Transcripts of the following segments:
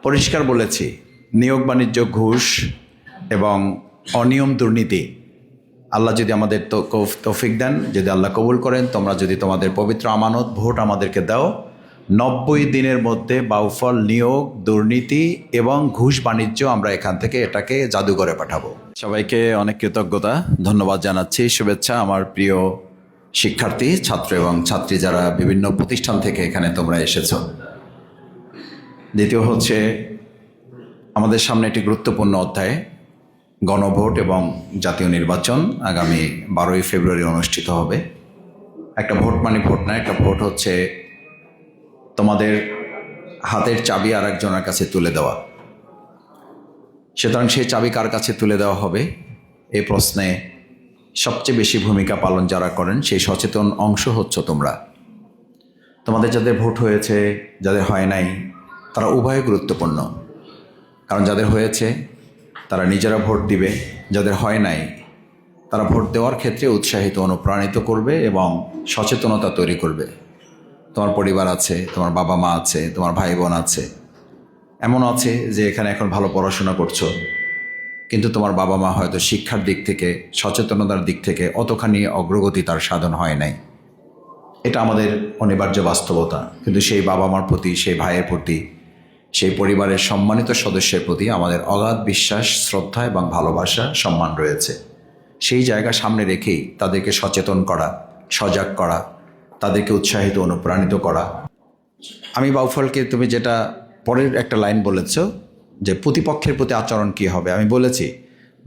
পরিষ্কার বলেছি, নিয়োগ বাণিজ্য, ঘুষ এবং অনিয়ম, দুর্নীতি, আল্লাহ যদি আমাদের তৌফিক দেন, যদি আল্লাহ কবুল করেন, তোমরা যদি তোমাদের পবিত্র আমানত ভোট আমাদেরকে দাও, 90 দিনের মধ্যে বাউফল, নিয়োগ, দুর্নীতি এবং ঘুষ বাণিজ্য আমরা এখান থেকে এটাকে জাদুঘরে পাঠাবো। সবাইকে অনেক কৃতজ্ঞতা, ধন্যবাদ জানাচ্ছি, শুভেচ্ছা আমার প্রিয় শিক্ষার্থী, ছাত্র এবং ছাত্রী যারা বিভিন্ন প্রতিষ্ঠান থেকে এখানে তোমরা এসেছ। দ্বিতীয় হচ্ছে, আমাদের সামনে একটি গুরুত্বপূর্ণ অধ্যায়, গণভোট এবং জাতীয় নির্বাচন আগামী 12ই ফেব্রুয়ারি অনুষ্ঠিত হবে। একটা ভোট মানে ভোট না, একটা ভোট হচ্ছে তোমাদের হাতের চাবি আর একজনের কাছে তুলে দেওয়া। সুতরাং সেই চাবি কার কাছে তুলে দেওয়া হবে এই প্রশ্নে সবচেয়ে বেশি ভূমিকা পালন যারা করেন সেই সচেতন অংশ হচ্ছে তোমরা। তোমাদের যাদের ভোট হয়েছে, যাদের হয় নাই, তারা উভয় গুরুত্বপূর্ণ। কারণ যাদের হয়েছে তারা নিজেরা ভোট দিবে, যাদের হয় নাই তারা ভোট দেওয়ার ক্ষেত্রে উৎসাহিত, অনুপ্রাণিত করবে এবং সচেতনতা তৈরি করবে। তোমার পরিবার আছে, তোমার বাবা মা আছে, তোমার ভাই বোন আছে, এমন আছে যে এখানে এখন ভালো পড়াশোনা করছো, কিন্তু তোমার বাবা মা হয়তো শিক্ষার দিক থেকে, সচেতনতার দিক থেকে অতখানি অগ্রগতি তার সাধন হয় নাই। এটা আমাদের অনিবার্য বাস্তবতা। কিন্তু সেই বাবা মার প্রতি, সেই ভাইয়ের প্রতি, সেই পরিবারের সম্মানিত সদস্যের প্রতি আমাদের অগাধ বিশ্বাস, শ্রদ্ধা এবং ভালোবাসা, সম্মান রয়েছে। সেই জায়গা সামনে রেখেই তাদেরকে সচেতন করা, সজাগ করা, তাদেরকে উৎসাহিত, অনুপ্রাণিত করা। আমি বাউফলকে, তুমি যেটা পরের একটা লাইন বলেছ যে প্রতিপক্ষের প্রতি আচরণ কী হবে, আমি বলেছি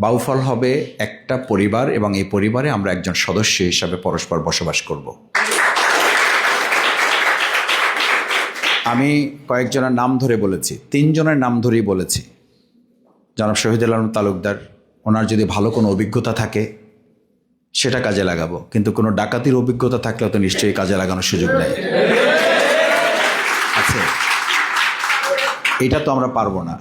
বাউফল হবে একটা পরিবার এবং এই পরিবারে আমরা একজন সদস্য হিসাবে পরস্পর বসবাস করব। আমি কয়েকজনের নাম ধরে বলেছি, 3 জনের নাম ধরেই বলেছি। জনাব শহীদুল আলম তালুকদার, ওনার যদি ভালো কোনো অভিজ্ঞতা থাকে সেটা কাজে লাগাবো, কিন্তু কোনো ডাকাতির অভিজ্ঞতা থাকলেও তো নিশ্চয়ই কাজে লাগানোর সুযোগ নেই। আচ্ছা, এটা তো আমরা পারবো না।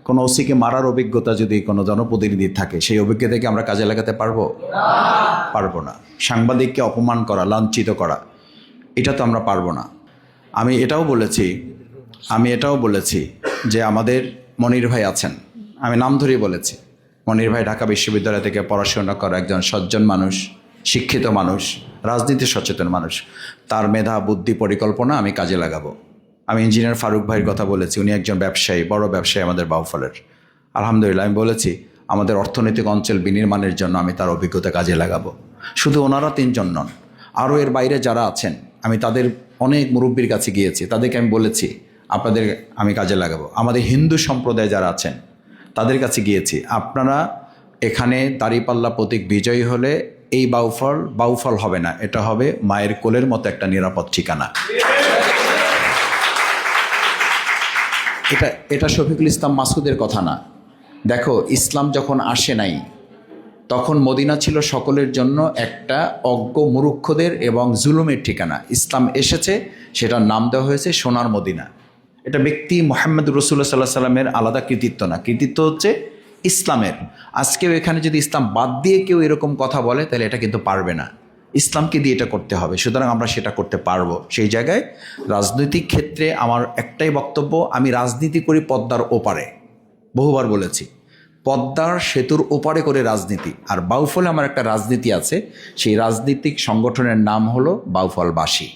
কোনো ওসিকে মারার অভিজ্ঞতা যদি কোনো জনপ্রতিনিধির থাকে, সেই অভিজ্ঞতাকে আমরা কাজে লাগাতে পারবো? পারবো না। সাংবাদিককে অপমান করা, লাঞ্ছিত করা, এটা তো আমরা পারবো না। আমি এটাও বলেছি যে আমাদের মনির ভাই আছেন, আমি নাম ধরেই বলেছি। মনির ভাই ঢাকা বিশ্ববিদ্যালয় থেকে পড়াশোনা করা একজন সজ্জন মানুষ, শিক্ষিত মানুষ, রাজনীতি সচেতন মানুষ। তার মেধা, বুদ্ধি, পরিকল্পনা আমি কাজে লাগাবো। আমি ইঞ্জিনিয়ার ফারুক ভাইয়ের কথা বলেছি, উনি একজন ব্যবসায়ী, বড় ব্যবসায়ী আমাদের বাউফলের। আলহামদুলিল্লাহ, আমি বলেছি আমাদের অর্থনৈতিক অঞ্চল বিনির্মাণের জন্য আমি তার অভিজ্ঞতা কাজে লাগাবো। শুধু ওনারা 3 জন নন, আরও এর বাইরে যারা আছেন, আমি তাদের অনেক মুরব্বীর কাছে গিয়েছি, তাদেরকে আমি বলেছি আপনাদের আমি কাজে লাগাবো। আমাদের হিন্দু সম্প্রদায় যারা আছেন তাদের কাছে গিয়েছি, আপনারা এখানে দাঁড়িপাল্লা প্রতীক বিজয়ী হলে এই বাউফল হবে না, এটা হবে মায়ের কোলের মতো একটা নিরাপদ ঠিকানা। এটা শফিকুল ইসলাম মাসুদের কথা না। দেখো, ইসলাম যখন আসে নাই তখন মদিনা ছিল সকলের জন্য একটা অজ্ঞ মূর্খদের এবং জুলুমের ঠিকানা। ইসলাম এসেছে, সেটার নাম দেওয়া হয়েছে সোনার মদিনা। এটা ব্যক্তি মুহাম্মদ রাসূলুল্লাহ সাল্লাল্লাহু আলাইহি সাল্লামের আলাদা কৃতিত্ব না, কৃতিত্ব হচ্ছে ইসলামের। আজকেও এখানে যদি ইসলাম বাদ দিয়ে কেউ এরকম কথা বলে তাহলে এটা কিন্তু পারবে না, ইসলামকে দিয়ে এটা করতে হবে। সুতরাং আমরা সেটা করতে পারবো। সেই জায়গায় রাজনৈতিক ক্ষেত্রে আমার একটাই বক্তব্য, আমি রাজনীতি করি পদ্মার ওপারে, বহুবার বলেছি, পদ্মার সেতুর ওপারে করে রাজনীতি। আর বাউফলে আমার একটা রাজনীতি আছে, সেই রাজনৈতিক সংগঠনের নাম হলো বাউফলবাসী।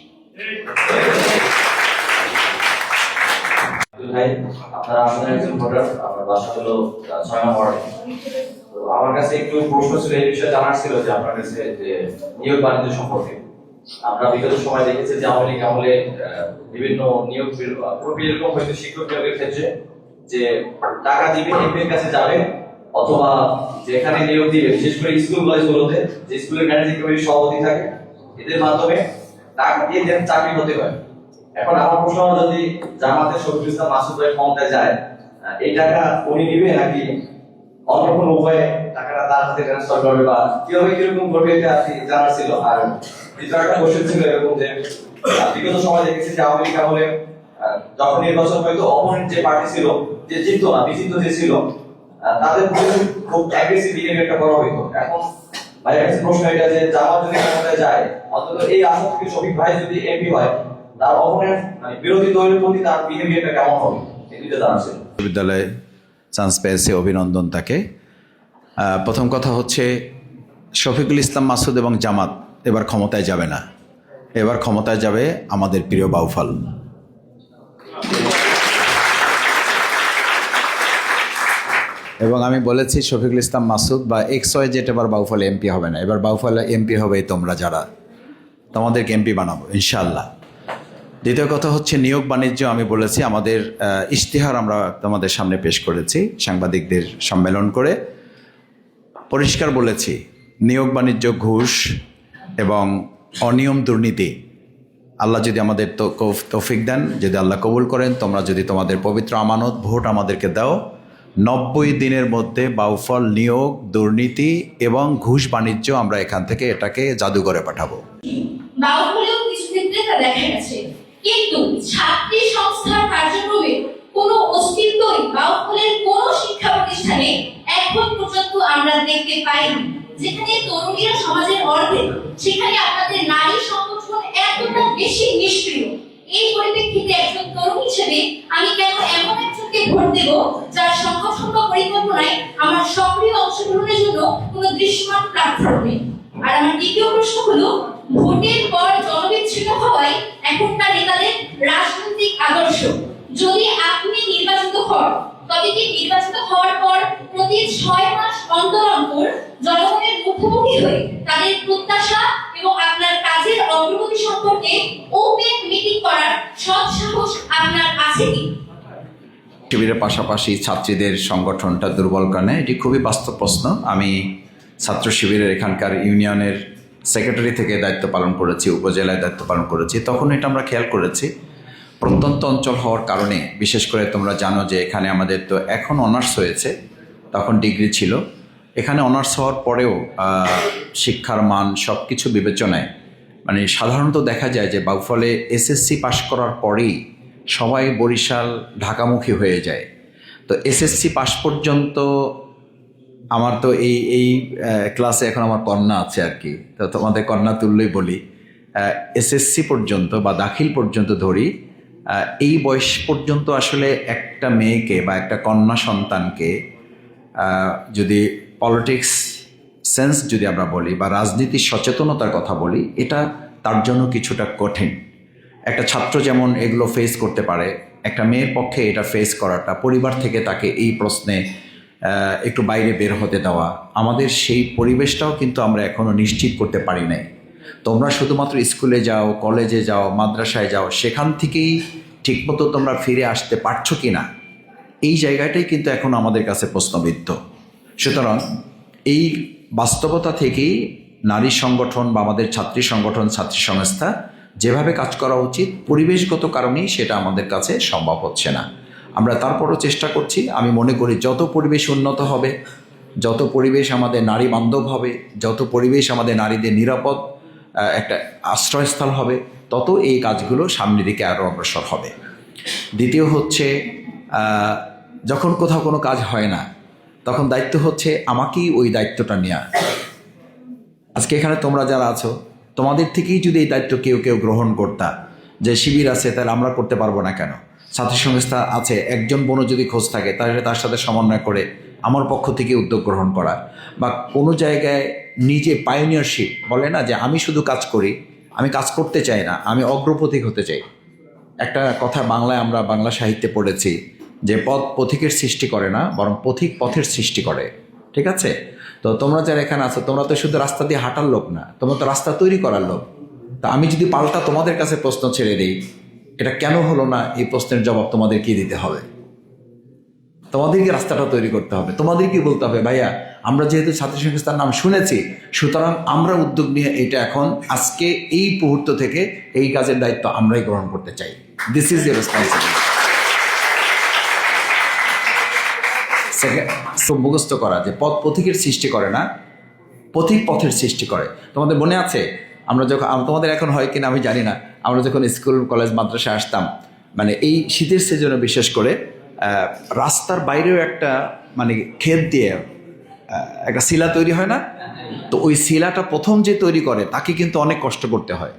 আমার কাছে একটু প্রশ্ন ছিল, এই বিষয়ে জানার ছিল যে আপনার কাছে যে নিয়োগ বাণিজ্য সম্পর্কে আমরা বিগত সময় দেখেছি যে আওয়ামী লীগ আমলে বিভিন্ন নিয়োগ এরকম হয়তো শিক্ষক নিয়োগের ক্ষেত্রে যে টাকা দিবে, এমপির কাছে যাবে, অথবা যেখানে নিয়োগ দিবে, বিশেষ করে স্কুল কলেজগুলোতে যে স্কুলের ম্যানেজিং কমিটির সভাপতি থাকে, এদের মাধ্যমে টাকা দিয়ে দেন চাকরি হতে হয়। এখন আমার প্রশ্ন হলো, যদি জামাতের শফিকুল ইসলাম মাসুদ ভাই ক্ষমতায় যায়, এই টাকা উনি নিবে নাকি অন্য কোনো উপায়ে টাকাটা তার হাতে ট্রান্সফার করবে, বা কিভাবে কিরকম করবে, এটা আপনি জানার ছিল। আর দ্বিতীয় একটা কোশ্চেন ছিল এরকম যে বিগত সময় দেখেছি যে আওয়ামী লীগ আমলে যখন নির্বাচন হয়তো অপোনেন্ট যে পার্টি ছিল, যে জিততো না, বিজিত যে ছিল, তাদের খুব অ্যাগ্রেসিভ বিহেভিয়ারটা করা হইতো। এখন ভাই একটা প্রশ্ন এটা যে জামাত যদি ক্ষমতায় যায়, অন্তত এই আসন থেকে শফিক ভাই যদি এমপি হয়, তার অপোনেন্ট মানে বিরোধী দলের প্রতি তার বিহেভিয়ারটা কেমন হবে? এমপিতে জানাচ্ছিল। বিশ্ববিদ্যালয়ে চান্স পেয়েছে, অভিনন্দন তাকে। প্রথম কথা হচ্ছে শফিকুল ইসলাম মাসুদ এবং জামাত এবার ক্ষমতায় যাবে না, এবার ক্ষমতায় যাবে আমাদের প্রিয় বাউফল। এবং আমি বলেছি শফিকুল ইসলাম মাসুদ বা XYZ এবার বাউফলে এমপি হবে না, এবার বাউফলে এমপি হবে তোমরা যারা, তোমাদেরকে এমপি বানাবো ইনশাআল্লাহ। দ্বিতীয় কথা হচ্ছে নিয়োগ বাণিজ্য। আমি বলেছি আমাদের ইশতেহার আমরা তোমাদের সামনে পেশ করেছি সাংবাদিকদের সম্মেলন করে, পরিষ্কার বলেছি নিয়োগ বাণিজ্য, ঘুষ এবং অনিয়ম, দুর্নীতি, আল্লাহ যদি আমাদের তৌফিক দেন, যদি আল্লাহ কবুল করেন, তোমরা যদি তোমাদের পবিত্র আমানত ভোট আমাদেরকে দাও, 90 দিনের মধ্যে বাউফল নিয়োগ, দুর্নীতি এবং ঘুষ বাণিজ্য আমরা এখান থেকে এটাকে জাদুঘরে পাঠাবো। বাউফলেও কিছু ক্ষেত্রে তা দেখা গেছে, কিন্তু ছাত্রী সংস্থার কার্যক্রমে কোনো অস্তিত্বই বাউফলের কোনো শিক্ষা প্রতিষ্ঠানে এখন পর্যন্ত আমরা দেখতে পাইনি। যেখানে তরুণীরা সমাজের অর্ধেক, সেখানে আপনাদের নারী সংগঠন এতটা বেশি নিষ্ক্রিয়। এই পরিপ্রেক্ষিতে একজন তরুণ হিসেবে আমি কেন এমন একজনকে ভোট দেব যার সংগঠন বা পরিকল্পনায় আমার সক্রিয় অংশগ্রহণের জন্য কোনো দৃশ্যমান প্ল্যাটফর্ম নেই? আর আমার দ্বিতীয় প্রশ্ন হলো, ভোটের পর জনবিচ্ছিন্ন হওয়ায় এখনকার নেতাদের রাজনৈতিক আদর্শ, যদি আপনি নির্বাচিত হন তবে কি নির্বাচিত হওয়ার পর প্রতি 6 মাস অন্তর অন্তর জনগণের মুখোমুখি হয়ে তাদের প্রত্যাশা এবং আপনার কাজের অগ্রগতি সম্পর্কে ওপেন মিটিং করার সৎ সাহস আপনার আছে কি? শিবিরের পাশাপাশি ছাত্রীদের সংগঠনটা দুর্বল কারণে এটি খুবই বাস্তব প্রশ্ন। আমি ছাত্র শিবিরের এখানকার ইউনিয়নের সেক্রেটারি থেকে দায়িত্ব পালন করেছি, উপজেলায় দায়িত্ব পালন করেছি, তখন এটা আমরা খেয়াল করেছি প্রত্যন্ত অঞ্চল হওয়ার কারণে, বিশেষ করে তোমরা জানো যে এখানে আমাদের তো এখন অনার্স হয়েছে, তখন ডিগ্রি ছিল, এখানে অনার্স হওয়ার পরেও শিক্ষার মান সব কিছু বিবেচনায় মানে সাধারণত দেখা যায় যে বাউফলে এসএসসি পাশ করার পরেই সবাই বরিশাল ঢাকামুখী হয়ে যায়। তো এসএসসি পাশ পর্যন্ত আমার তো এই ক্লাসে এখন আমার কন্যা আছে আর কি, তো তোমাদের কন্যা তুল্যই বলি, এসএসসি পর্যন্ত বা দাখিল পর্যন্ত ধরি, এই বয়স পর্যন্ত আসলে একটা মেয়েকে বা একটা কন্যা সন্তানকে যদি পলিটিক্স সেন্স যদি আমরা বলি বা রাজনীতির সচেতনতার কথা বলি, এটা তার জন্য কিছুটা কঠিন। একটা ছাত্র যেমন এগুলো ফেস করতে পারে, একটা মেয়ের পক্ষে এটা ফেস করাটা, পরিবার থেকে তাকে এই প্রশ্নে একটু বাইরে বের হতে দেওয়া, আমাদের সেই পরিবেশটাও কিন্তু আমরা এখনও নিশ্চিত করতে পারি নাই। তোমরা শুধুমাত্র স্কুলে যাও, কলেজে যাও, মাদ্রাসায় যাও, সেখান থেকেই ঠিকমতো তোমরা ফিরে আসতে পারছো কি না, এই জায়গাটাই কিন্তু এখন আমাদের কাছে প্রশ্নবিদ্ধ। সুতরাং এই বাস্তবতা থেকেই নারী সংগঠন বা আমাদের ছাত্রী সংগঠন, ছাত্রী সংস্থা যেভাবে কাজ করা উচিত, পরিবেশগত কারণেই সেটা আমাদের কাছে সম্ভব হচ্ছে না। আমরা তারপরও চেষ্টা করছি। আমি মনে করি যত পরিবেশ উন্নত হবে, যত পরিবেশ আমাদের নারী বান্ধব হবে, যত পরিবেশ আমাদের নারীদের নিরাপদ একটা আশ্রয়স্থল হবে, তত এই কাজগুলো সামনের দিকে আরও অগ্রসর হবে। দ্বিতীয় হচ্ছে যখন কোথাও কোনো কাজ হয় না, তখন দায়িত্ব হচ্ছে আমাকেই ওই দায়িত্বটা নেওয়া। আজকে এখানে তোমরা যারা আছো, তোমাদের থেকেই যদি এই দায়িত্ব কেউ কেউ গ্রহণ করতা, যে শিবির আছে তাহলে আমরা করতে পারবো না কেন, ছাত্র সংস্থা আছে, একজন বোনও যদি খোঁজ থাকে তাহলে তার সাথে সমন্বয় করে আমার পক্ষ থেকে উদ্যোগ গ্রহণ করা, বা কোনো জায়গায় নিজে পায়োনিয়ারশিপ বলে না, যে আমি শুধু কাজ করি, আমি কাজ করতে চাই না, আমি অগ্রপথিক হতে চাই। একটা কথা বাংলায় আমরা বাংলা সাহিত্যে পড়েছি যে পথ পথিকের সৃষ্টি করে না, বরং পথিক পথের সৃষ্টি করে। ঠিক আছে? তো তোমরা যারা এখানে আছো, তোমরা তো শুধু রাস্তা দিয়ে হাঁটার লোক না, তোমরা তো রাস্তা তৈরি করার লোক। তা আমি যদি পাল্টা তোমাদের কাছে প্রশ্ন ছেড়ে দিই, এটা কেন হলো না, এই প্রশ্নের জবাব তোমাদের কি দিতে হবে? তোমাদেরকে রাস্তাটা তৈরি করতে হবে, তোমাদেরকে বলতে হবে ভাইয়া আমরা যেহেতু ছাত্র সংস্থার নাম শুনেছি, সুতরাং আমরা উদ্যোগ নিয়ে এটা এখন আজকে এই মুহূর্ত থেকে এই কাজের দায়িত্ব আমরাই গ্রহণ করতে চাই। This is a responsibility. মুখস্থ করা যে পথ পথিকের সৃষ্টি করে না, পথিক পথের সৃষ্টি করে। তোমাদের মনে আছে আমরা যখন, তোমাদের এখন হয় কিনা আমি জানি না, আমরা যখন স্কুল কলেজ মাদ্রাসায় আসতাম, মানে এই শীতের সিজনে বিশেষ করে রাস্তার বাইরেও একটা মানে ক্ষেত দিয়ে একটা শিলা তৈরি হয় না, তো ওই শিলাটা প্রথম যে তৈরি করে তাকে কিন্তু অনেক কষ্ট করতে হয়,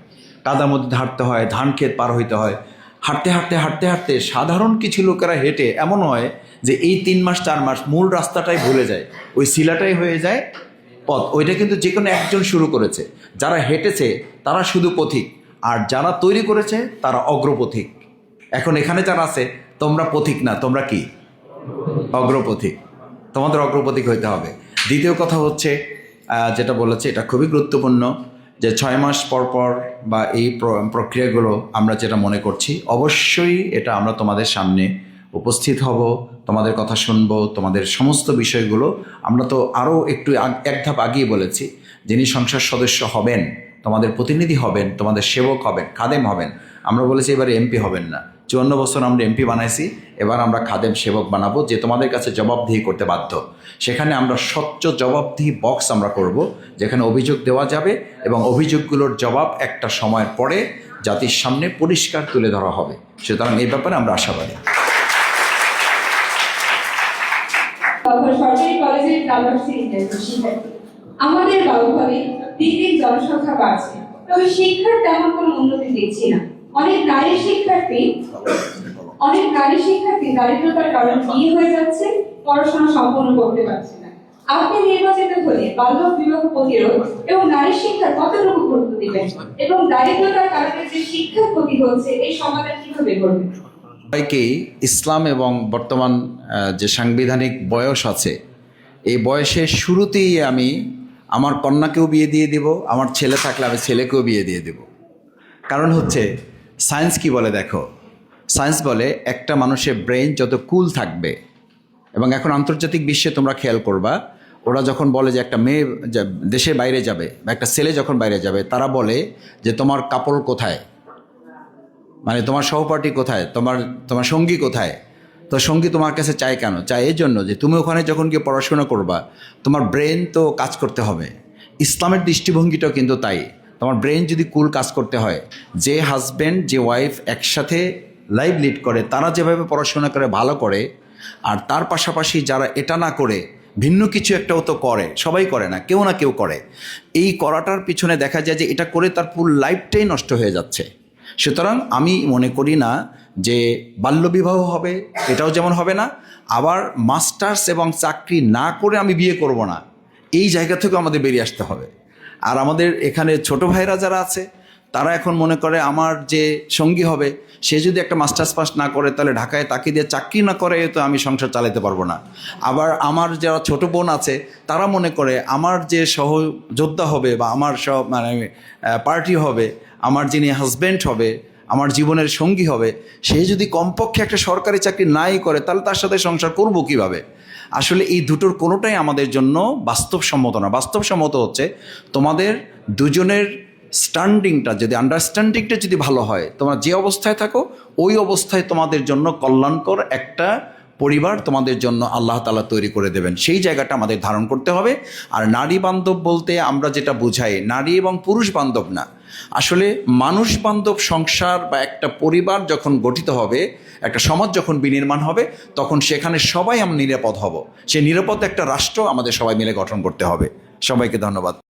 কাদার মধ্যে হাঁটতে হয়, ধান ক্ষেত পার হইতে হয়। হাঁটতে হাঁটতে হাঁটতে হাঁটতে সাধারণ কিছু লোকেরা হেঁটে এমন হয় যে এই 3 মাস 4 মাস মূল রাস্তাটাই ভুলে যায়, ওই শিলাটাই হয়ে যায় পথ। ওইটা কিন্তু যে কোনো একজন শুরু করেছে। যারা হেঁটেছে তারা শুধু পথিক, আর যারা তৈরি করেছে তারা অগ্রপথিক। এখন এখানে যারা আছে তোমরা পথিক না, তোমরা কি? অগ্রপথিক। তোমাদের অগ্রপথিক হইতে হবে। দ্বিতীয় কথা হচ্ছে যেটা বলেছে এটা খুবই গুরুত্বপূর্ণ, যে 6 মাস পর পর বা এই প্রক্রিয়াগুলো আমরা যেটা মনে করছি, অবশ্যই এটা আমরা তোমাদের সামনে উপস্থিত হব, তোমাদের কথা শুনবো, তোমাদের সমস্ত বিষয়গুলো। আমরা তো আরও একটু এক ধাপ আগিয়ে বলেছি, যিনি সংসদ সদস্য হবেন, তোমাদের প্রতিনিধি হবেন, তোমাদের সেবক হবেন, খাদেম হবেন। আমরা বলেছি এবারে এমপি হবেন না। 54 বছর আমরা এমপি বানাইছি, এবার আমরা খাদেম সেবক বানাবো, যে তোমাদের কাছে জবাবদিহি করতে বাধ্য। সেখানে আমরা স্বচ্ছ জবাবদিহি বক্স আমরা করব, যেখানে অভিযোগ দেওয়া যাবে এবং অভিযোগগুলোর জবাব একটা সময়ের পরে জাতির সামনে পরিষ্কার তুলে ধরা হবে। সুতরাং এই ব্যাপারে আমরা আশাবাদী। সরকারি কলেজের শিক্ষার্থী, আমাদের বাউফলে দিন দিন জনসংখ্যা বাড়ছে, তবে শিক্ষার তেমন কোনো উন্নতি দেখছি না। অনেক নারী শিক্ষার্থী দারিদ্রতার কারণে বিয়ে হয়ে যাচ্ছে, পড়াশোনা সম্পন্ন করতে পারছে না। আপনি নির্বাচিত হলে বাল্য বিবাহ প্রতিরোধ এবং নারী শিক্ষার কতটুকু গুরুত্ব দিবেন, এবং দারিদ্রতার কারণে যে শিক্ষার ক্ষতি হচ্ছে এই সমাধান কিভাবে করবেন? সবাইকেই ইসলাম এবং বর্তমান যে সাংবিধানিক বয়স আছে, এই বয়সের শুরুতেই আমি আমার কন্যাকেও বিয়ে দিয়ে দিব, আমার ছেলে থাকলে আমি ছেলেকেও বিয়ে দিয়ে দেব। কারণ হচ্ছে সায়েন্স কি বলে দেখো, সায়েন্স বলে একটা মানুষের ব্রেন যত কুল থাকবে, এবং এখন আন্তর্জাতিক বিশ্বে তোমরা খেয়াল করবা, ওরা যখন বলে যে একটা মেয়ে দেশের বাইরে যাবে বা একটা ছেলে যখন বাইরে যাবে, তারা বলে যে তোমার কাপড় কোথায়, মানে তোমার সহপাঠী কোথায়, তোমার সঙ্গী কোথায়। তো সঙ্গী তোমার কাছে চায় কেন? চায় এই জন্য যে তুমি ওখানে যখন গিয়ে পড়াশোনা করবা, তোমার ব্রেন তো কাজ করতে হবে। ইসলামের দৃষ্টিভঙ্গিটাও কিন্তু তাই। তোমার ব্রেন যদি কুল কাজ করতে হয়, যে হাজব্যান্ড যে ওয়াইফ একসাথে লাইফ লিড করে, তারা যেভাবে পড়াশোনা করে ভালো করে, আর তার পাশাপাশি যারা এটা না করে ভিন্ন কিছু একটাও তো করে, সবাই করে না, কেউ না কেউ করে। এই করাটার পিছনে দেখা যায় যে এটা করে তার পুরো লাইফটাই নষ্ট হয়ে যাচ্ছে। সুতরাং আমি মনে করি না যে বাল্যবিবাহ হবে, এটাও যেমন হবে না, আবার মাস্টার্স এবং চাকরি না করে আমি বিয়ে করব না, এই জায়গা থেকে আমাদের বেরিয়ে আসতে হবে। আর আমাদের এখানে ছোট ভাইরা যারা আছে, তারা এখন মনে করে আমার যে সঙ্গী হবে সে যদি একটা মাস্টার্স পাস না করে, তাহলে ঢাকায় তাকে দিয়ে চাকরি না করে তো আমি সংসার চালাতে পারবো না। আবার আমার যারা ছোট বোন আছে, তারা মনে করে আমার যে সহযোদ্ধা হবে বা আমার পার্টি হবে, আমার যিনি হাজব্যান্ড হবে, আমার জীবনের সঙ্গী হবে, সে যদি কমপক্ষে একটা সরকারি চাকরি নাই করে, তাহলে তার সাথে সংসার করব কিভাবে? আসলে এই দুটোর কোনোটাই আমাদের জন্য বাস্তবসম্মত না। বাস্তবসম্মত হচ্ছে তোমাদের দুজনের স্ট্যান্ডিংটা যদি, আন্ডারস্ট্যান্ডিংটা যদি ভালো হয়, তোমরা যে অবস্থায় থাকো ওই অবস্থায় তোমাদের জন্য কল্যাণকর একটা পরিবার তোমাদের জন্য আল্লাহ তাআলা তৈরি করে দেবেন। সেই জায়গাটা আমাদের ধারণ করতে হবে। আর নারী বান্ধব বলতে আমরা যেটা বুঝাই, নারী এবং পুরুষ বান্ধব না, আসলে মানুষ বান্ধব সংসার বা একটা পরিবার যখন গঠিত হবে, একটা সমাজ যখন বিনির্মাণ হবে, তখন সেখানে সবাই আমরা নিরাপদ হব। সেই নিরাপদ একটা রাষ্ট্র আমাদের সবাই মিলে গঠন করতে হবে। সবাইকে ধন্যবাদ।